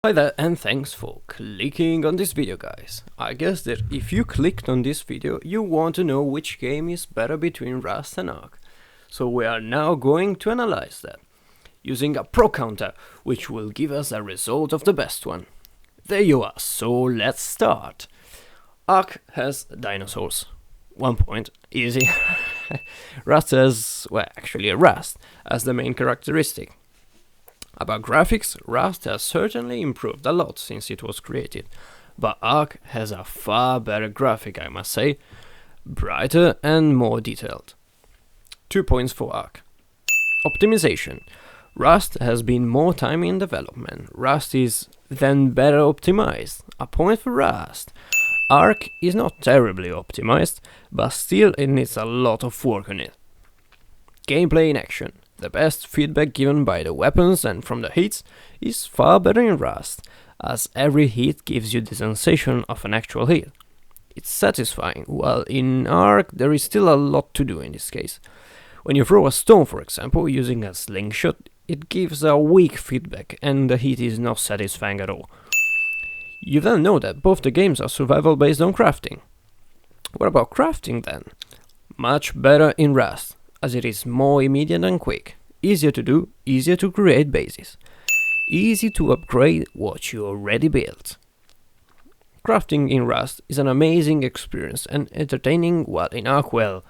Hi there, and thanks for clicking on this video, guys. I guess that if you clicked on this video, you want to know which game is better between Rust and Ark. So we are now going to analyze that, using a pro counter, which will give us a result of the best one. There you are, so let's start. Ark has dinosaurs. 1 point, easy. Rust has, Rust as the main characteristic. About graphics, Rust has certainly improved a lot since it was created, but Ark has a far better graphic, I must say, brighter and more detailed. 2 points for Ark. Optimization. Rust has been more time in development. Rust is then better optimized. A point for Rust. Ark is not terribly optimized, but still it needs a lot of work on it. Gameplay in action. The best feedback given by the weapons and from the hits is far better in Rust, as every hit gives you the sensation of an actual hit. It's satisfying, while in Ark there is still a lot to do in this case. When you throw a stone, for example, using a slingshot, it gives a weak feedback and the hit is not satisfying at all. You then know that both the games are survival based on crafting. What about crafting then? Much better in Rust, as it is more immediate and quick, easier to do, easier to create bases, easy to upgrade what you already built. Crafting in Rust is an amazing experience and entertaining, while in Ark, well,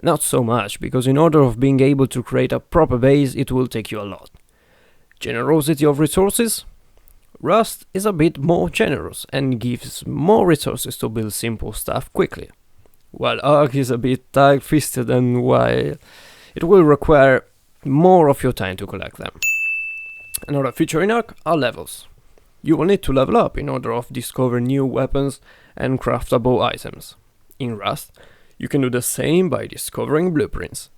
not so much, because in order of being able to create a proper base it will take you a lot. Generosity of resources? Rust is a bit more generous and gives more resources to build simple stuff quickly, while Ark is a bit tight-fisted and while it will require more of your time to collect them. Another feature in Ark are levels. You will need to level up in order to discover new weapons and craftable items. In Rust, you can do the same by discovering blueprints.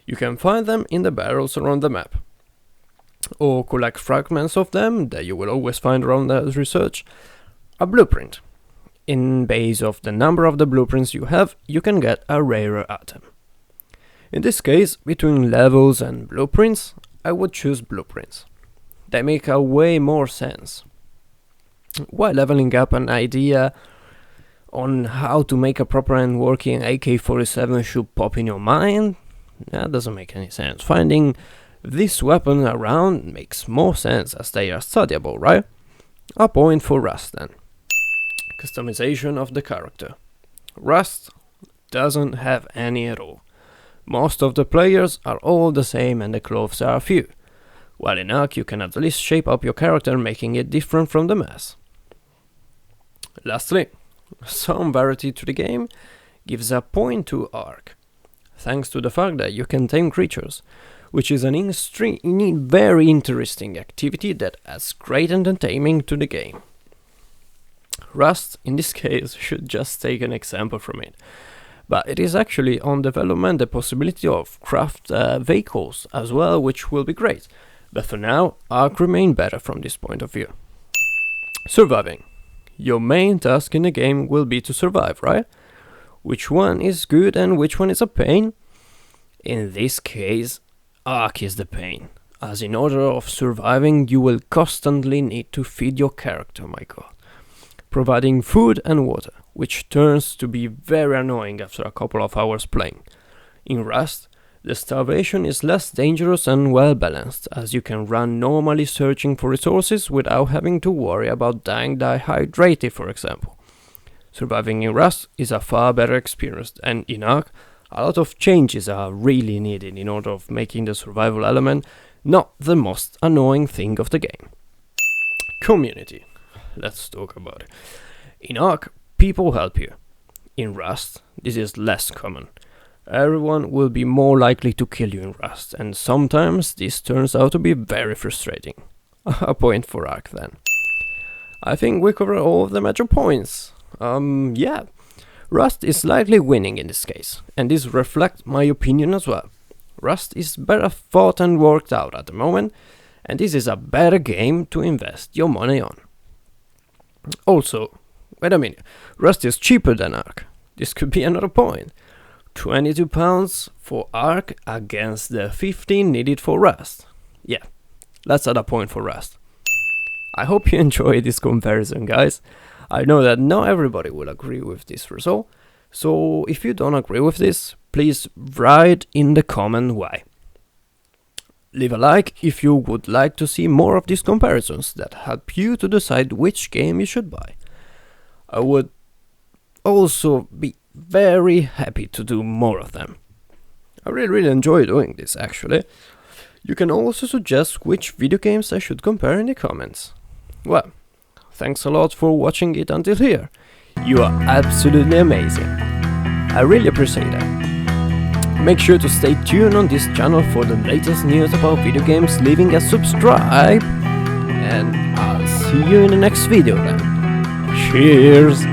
You can find them in the barrels around the map, or collect fragments of them that you will always find around the research. A blueprint. In base of the number of the blueprints you have, you can get a rarer item. In this case, between levels and blueprints, I would choose blueprints. They make a way more sense. While leveling up an idea on how to make a proper and working AK-47 should pop in your mind, that doesn't make any sense. Finding this weapon around makes more sense as they are studyable, right? A point for Rust then. Customization of the character. Rust doesn't have any at all. Most of the players are all the same and the clothes are few, while in Ark you can at least shape up your character, making it different from the mass. Lastly, some variety to the game gives a point to Ark, thanks to the fact that you can tame creatures, which is an very interesting activity that adds great entertainment to the game. Rust, in this case, should just take an example from it, but it is actually on development the possibility of craft vehicles as well, which will be great, but for now, Ark remain better from this point of view. Surviving. Your main task in the game will be to survive, right? Which one is good and which one is a pain? In this case, Ark is the pain, as in order of surviving you will constantly need to feed your character, my god, providing food and water, which turns to be very annoying after a couple of hours playing. In Rust, the starvation is less dangerous and well balanced, as you can run normally searching for resources without having to worry about dying dehydrated, for example. Surviving in Rust is a far better experience, and in Ark, a lot of changes are really needed in order of making the survival element not the most annoying thing of the game. Community. Let's talk about it. In Ark, people help you. In Rust, this is less common. Everyone will be more likely to kill you in Rust, and sometimes this turns out to be very frustrating. A point for Ark then. I think we covered all of the major points. Rust is slightly winning in this case, and this reflects my opinion as well. Rust is better thought and worked out at the moment, and this is a better game to invest your money on. Also, wait a minute, Rust is cheaper than Ark. This could be another point. £22 for Ark against the 15 needed for Rust. Yeah, let's add a point for Rust. I hope you enjoy this comparison, guys. I know that not everybody will agree with this result, so if you don't agree with this, please write in the comment why. Leave a like if you would like to see more of these comparisons that help you to decide which game you should buy. I would also be very happy to do more of them. I really enjoy doing this, actually. You can also suggest which video games I should compare in the comments. Well, thanks a lot for watching it until here. You are absolutely amazing. I really appreciate that. Make sure to stay tuned on this channel for the latest news about video games, leaving a subscribe, and I'll see you in the next video then. Cheers!